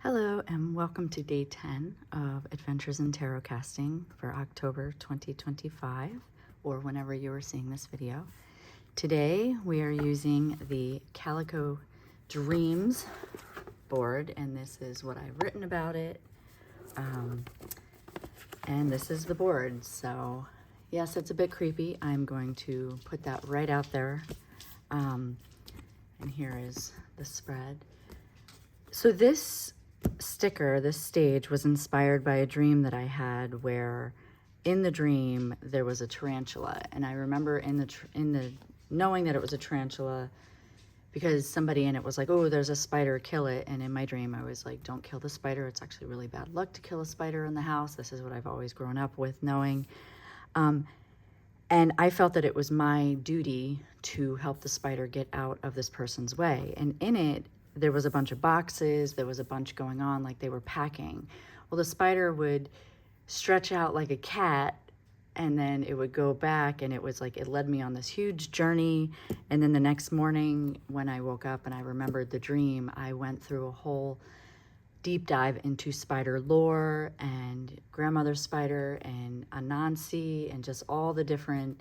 Hello and welcome to day 10 of Adventures in Tarot Casting for October 2025, or whenever you are seeing this video. Today we are using the Calico Dreams board, and this is what I've written about it. And this is the board. So yes, it's a bit creepy. I'm going to put that right out there. And here is the spread. So this sticker, this stage, was inspired by a dream that I had where in the dream there was a tarantula, and I remember in the knowing that it was a tarantula because somebody in it was like, oh, there's a spider, kill it. And in my dream I was like, don't kill the spider, it's actually really bad luck to kill a spider in the house. This is what I've always grown up with knowing. And I felt that it was my duty to help the spider get out of this person's way. And in it, there was a bunch of boxes, there was a bunch going on, like they were packing. Well, the spider would stretch out like a cat, and then it would go back, and it was like, it led me on this huge journey. And then the next morning when I woke up and I remembered the dream, I went through a whole deep dive into spider lore and grandmother spider and Anansi and just all the different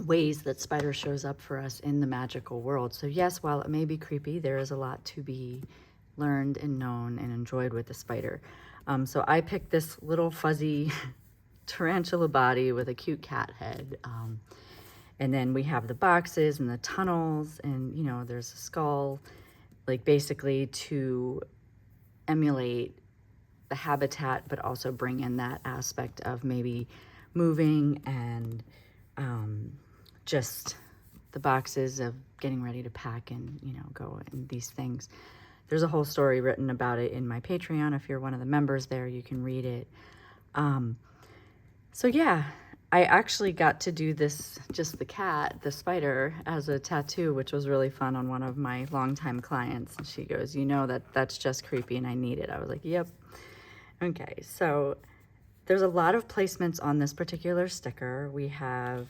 ways that spider shows up for us in the magical world. So yes, while it may be creepy, there is a lot to be learned and known and enjoyed with the spider. So I picked this little fuzzy tarantula body with a cute cat head. And then we have the boxes and the tunnels, and you know, there's a skull, like basically to emulate the habitat, but also bring in that aspect of maybe moving and just the boxes of getting ready to pack and, you know, go and these things. There's a whole story written about it in my Patreon. If you're one of the members there, you can read it. So yeah, I actually got to do this, just the cat, the spider, as a tattoo, which was really fun on one of my longtime clients. And she goes, you know, that's just creepy and I need it. I was like, yep. Okay, so there's a lot of placements on this particular sticker. We have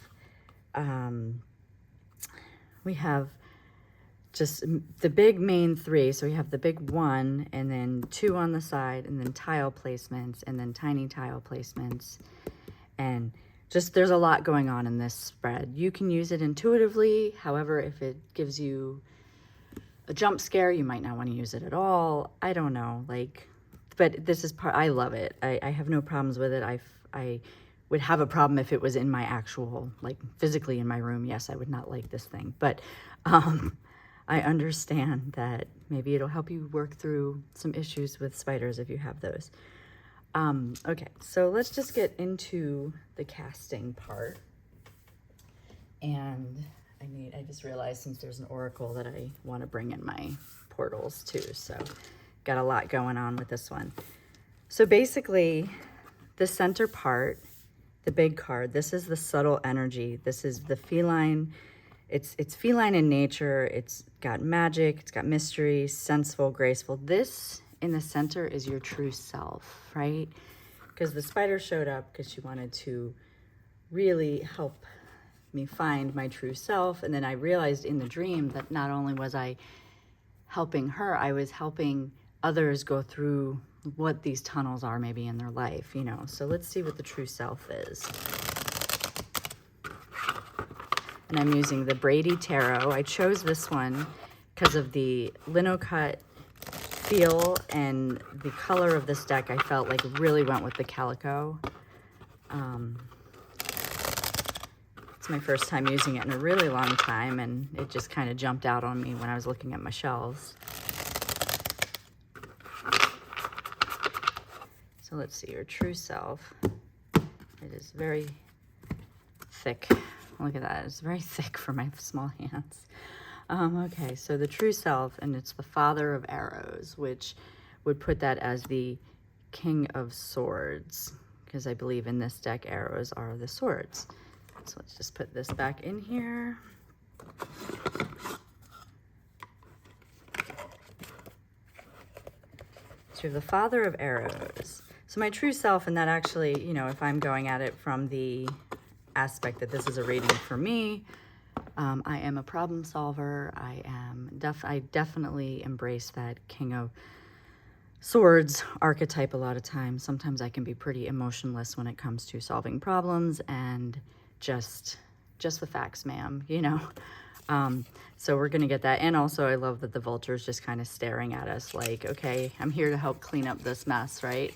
just the big main three. So we have the big one, and then two on the side, and then tile placements, and then tiny tile placements. And just there's a lot going on in this spread. You can use it intuitively. However, if it gives you a jump scare, you might not want to use it at all. I don't know, like, but this is I love it. I have no problems with it. I would have a problem if it was in my actual, like physically in my room. Yes, I would not like this thing, but I understand that maybe it'll help you work through some issues with spiders if you have those. Okay, so let's just get into the casting part. And I just realized since there's an oracle that I want to bring in my portals too. So got a lot going on with this one. So basically the center part, the big card, this is the subtle energy. This is the feline. It's feline in nature. It's got magic. It's got mystery, senseful, graceful. This in the center is your true self, right? Because the spider showed up because she wanted to really help me find my true self. And then I realized in the dream that not only was I helping her, I was helping others go through what these tunnels are maybe in their life, you know. So let's see what the true self is. And I'm using the Brady Tarot. I chose this one because of the lino cut feel and the color of this deck. I felt like really went with the Calico. It's my first time using it in a really long time, and it just kind of jumped out on me when I was looking at my shelves. So let's see, your true self. It is very thick. Look at that, it's very thick for my small hands. Okay, so the true self, and it's the Father of Arrows, which would put that as the King of Swords, because I believe in this deck, arrows are the swords. So let's just put this back in here. So we have the Father of Arrows. So my true self, and that actually, you know, if I'm going at it from the aspect that this is a reading for me, I am a problem solver. I am I definitely embrace that King of Swords archetype a lot of times. Sometimes I can be pretty emotionless when it comes to solving problems and just the facts, ma'am, you know. So we're gonna get that. And also I love that the vulture is just kind of staring at us like, okay, I'm here to help clean up this mess, right?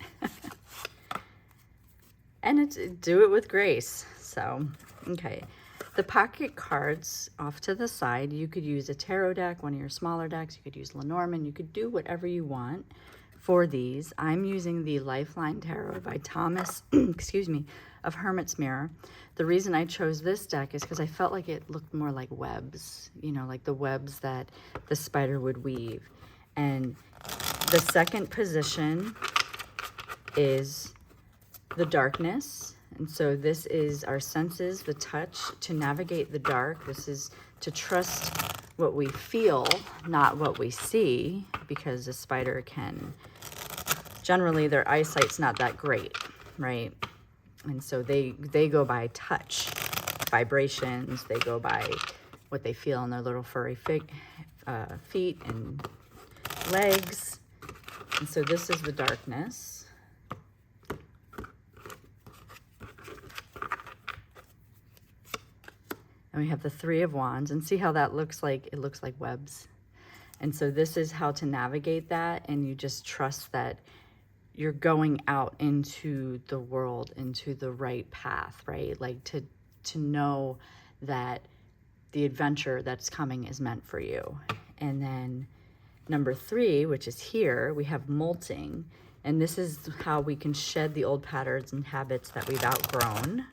And do it with grace. So, okay. The pocket cards off to the side, you could use a tarot deck, one of your smaller decks. You could use Lenormand. You could do whatever you want for these. I'm using the Lifeline Tarot by Thomas, excuse me, of Hermit's Mirror. The reason I chose this deck is because I felt like it looked more like webs, you know, like the webs that the spider would weave. And the second position is the darkness. And so this is our senses, the touch, to navigate the dark. This is to trust what we feel, not what we see, because a spider can, generally their eyesight's not that great, right? And so they go by touch, vibrations, they go by what they feel on their little furry feet and legs. And so this is the darkness. And we have the Three of Wands, and see how that looks like, it looks like webs. And so this is how to navigate that, and you just trust that you're going out into the world, into the right path, right? Like to know that the adventure that's coming is meant for you. And then number 3, which is here, we have molting. And this is how we can shed the old patterns and habits that we've outgrown.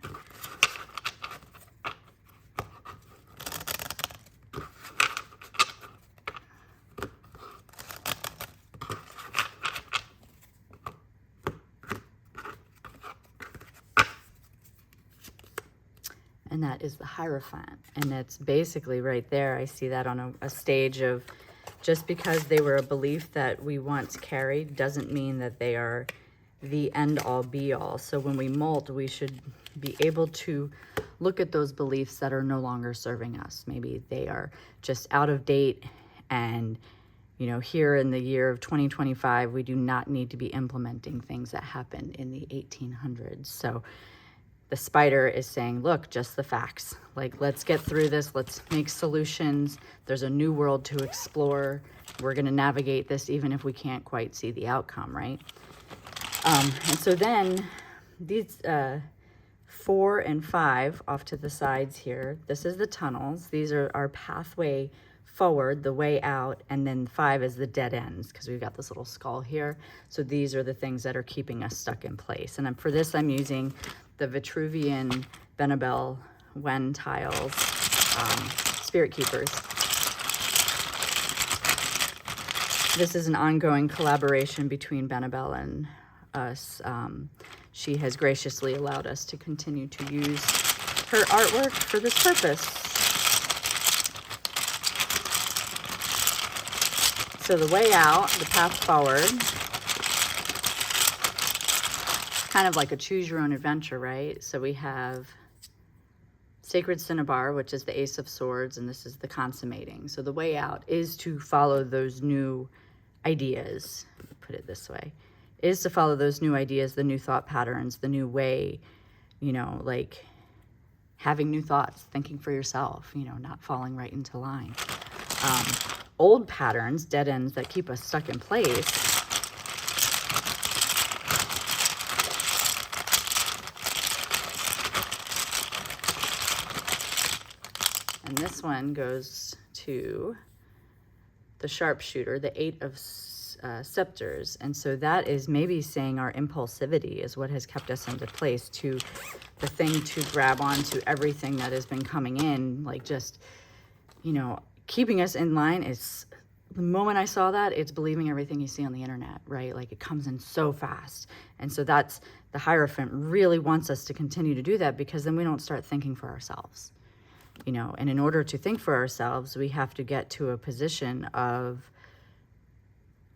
And that is the Hierophant. And it's basically right there. I see that on a stage of, just because they were a belief that we once carried doesn't mean that they are the end all be all. So when we molt, we should be able to look at those beliefs that are no longer serving us. Maybe they are just out of date, and you know, here in the year of 2025, we do not need to be implementing things that happened in the 1800s. So the spider is saying, look, just the facts. Like, let's get through this. Let's make solutions. There's a new world to explore. We're going to navigate this even if we can't quite see the outcome, right? And so then these 4 and 5 off to the sides here, this is the tunnels. These are our pathway forward, the way out, and then 5 is the dead ends, because we've got this little skull here. So these are the things that are keeping us stuck in place. And for this, I'm using the Vitruvian Benebell Wen tiles, Spirit Keepers. This is an ongoing collaboration between Benebell and us. She has graciously allowed us to continue to use her artwork for this purpose. So the way out, the path forward, kind of like a choose your own adventure, right? So we have Sacred Cinnabar, which is the Ace of Swords, and this is the consummating. So the way out is to follow those new ideas, put it this way, is to follow those new ideas, the new thought patterns, the new way, you know, like having new thoughts, thinking for yourself, you know, not falling right into line. Old patterns, dead ends that keep us stuck in place, and this one goes to the sharpshooter, the 8 of scepters. And so that is maybe saying our impulsivity is what has kept us into place, to the thing to grab onto everything that has been coming in, like just, you know, keeping us in line. Is the moment I saw that, it's believing everything you see on the internet, right? Like it comes in so fast. And so that's, the Hierophant really wants us to continue to do that, because then we don't start thinking for ourselves. You know, and in order to think for ourselves, we have to get to a position of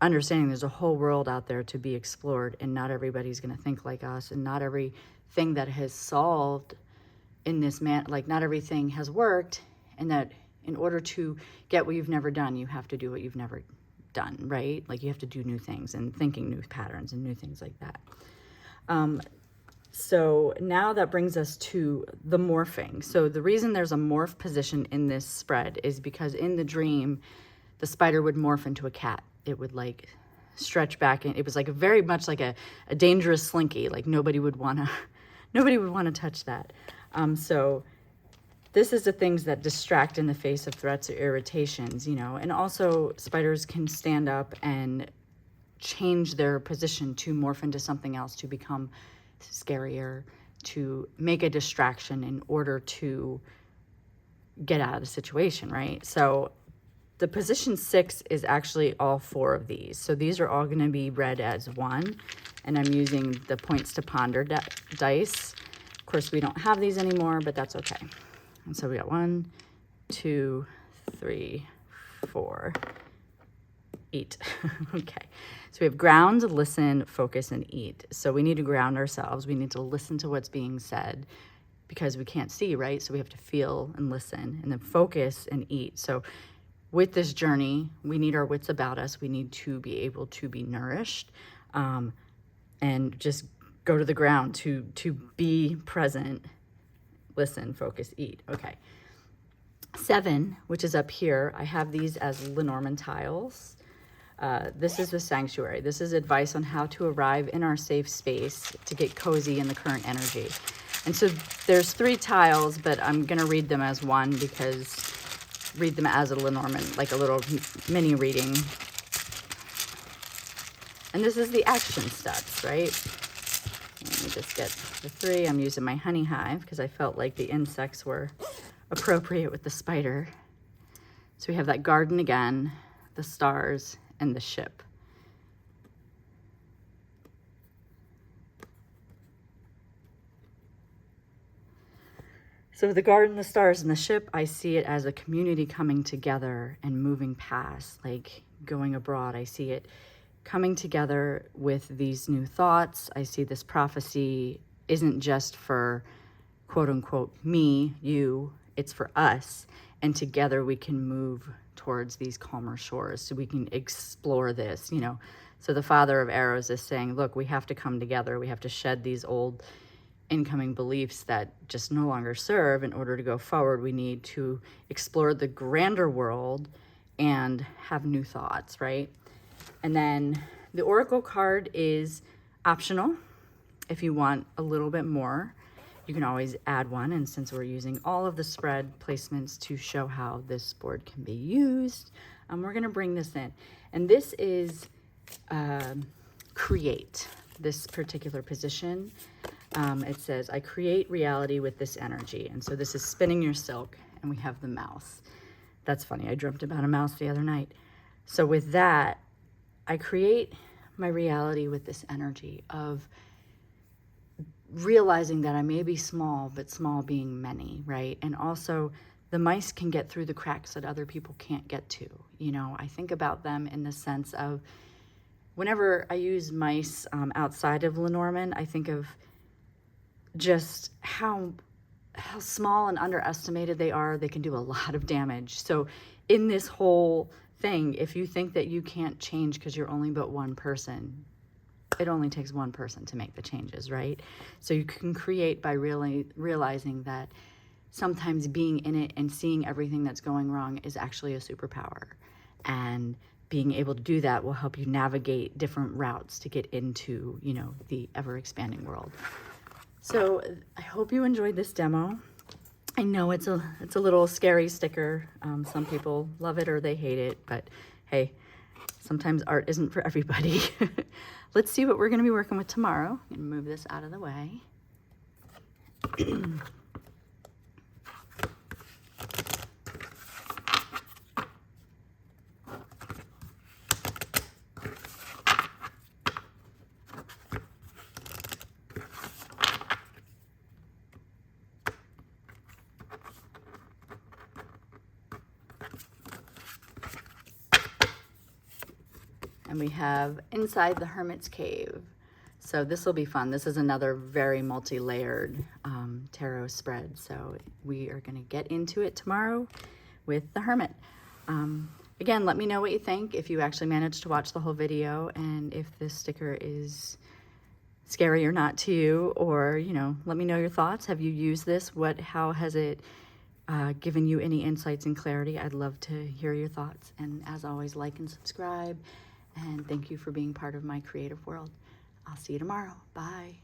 understanding there's a whole world out there to be explored, and not everybody's going to think like us, and not everything that has solved in this like not everything has worked, and that in order to get what you've never done, you have to do what you've never done, right? Like you have to do new things and thinking new patterns and new things like that. So now that brings us to the morphing. So the reason there's a morph position in this spread is because in the dream, the spider would morph into a cat. It would like stretch back, and it was like very much like a dangerous slinky. Like nobody would want to touch that. So this is the things that distract in the face of threats or irritations, you know. And also spiders can stand up and change their position to morph into something else, to become scarier, to make a distraction in order to get out of the situation, right? So the position 6 is actually all 4 of these. So these are all going to be read as 1, and I'm using the points to ponder dice. Of course, we don't have these anymore, but that's okay. And so we got 1, 2, 3, 4, 8. Okay. So we have ground, listen, focus, and eat. So we need to ground ourselves. We need to listen to what's being said because we can't see, right? So we have to feel and listen, and then focus and eat. So with this journey, we need our wits about us. We need to be able to be nourished, and just go to the ground to be present, listen, focus, eat. Okay. 7, which is up here, I have these as Lenormand tiles. This is the sanctuary. This is advice on how to arrive in our safe space to get cozy in the current energy. And so there's 3 tiles, but I'm going to read them as one because read them as a Lenormand, like a little mini reading. And this is the action steps, right? Let me just get the 3. I'm using my honey hive because I felt like the insects were appropriate with the spider. So we have that garden again, the stars, and the ship. So the garden, the stars, and the ship, I see it as a community coming together and moving past, like going abroad. I see it coming together with these new thoughts. I see this prophecy isn't just for quote unquote me, you, it's for us. And together we can move towards these calmer shores, so we can explore this, you know. So the father of arrows is saying, look, we have to come together. We have to shed these old incoming beliefs that just no longer serve. In order to go forward, we need to explore the grander world and have new thoughts, right? And then the oracle card is optional. If you want a little bit more, you can always add one. And since we're using all of the spread placements to show how this board can be used, we're going to bring this in. And this is create, this particular position. It says, I create reality with this energy. And so this is spinning your silk, and we have the mouse. That's funny. I dreamt about a mouse the other night. So with that, I create my reality with this energy of realizing that I may be small, but small being many, right? And also the mice can get through the cracks that other people can't get to. You know, I think about them in the sense of whenever I use mice outside of Lenormand, I think of just how small and underestimated they are. They can do a lot of damage. So in this whole thing, if you think that you can't change because you're only but one person, it only takes one person to make the changes, right? So you can create by really realizing that sometimes being in it and seeing everything that's going wrong is actually a superpower. And being able to do that will help you navigate different routes to get into, you know, the ever-expanding world. So I hope you enjoyed this demo. I know it's a little scary sticker. Some people love it or they hate it, but hey, sometimes art isn't for everybody. Let's see what we're going to be working with tomorrow. I'm going to move this out of the way. And we have Inside the Hermit's Cave. So this will be fun. This is another very multi-layered tarot spread. So we are going to get into it tomorrow with the Hermit. Again, let me know what you think if you actually managed to watch the whole video, and if this sticker is scary or not to you, or, you know, let me know your thoughts. Have you used this? How has it given you any insights and clarity? I'd love to hear your thoughts. And as always, like and subscribe. And thank you for being part of my creative world. I'll see you tomorrow. Bye.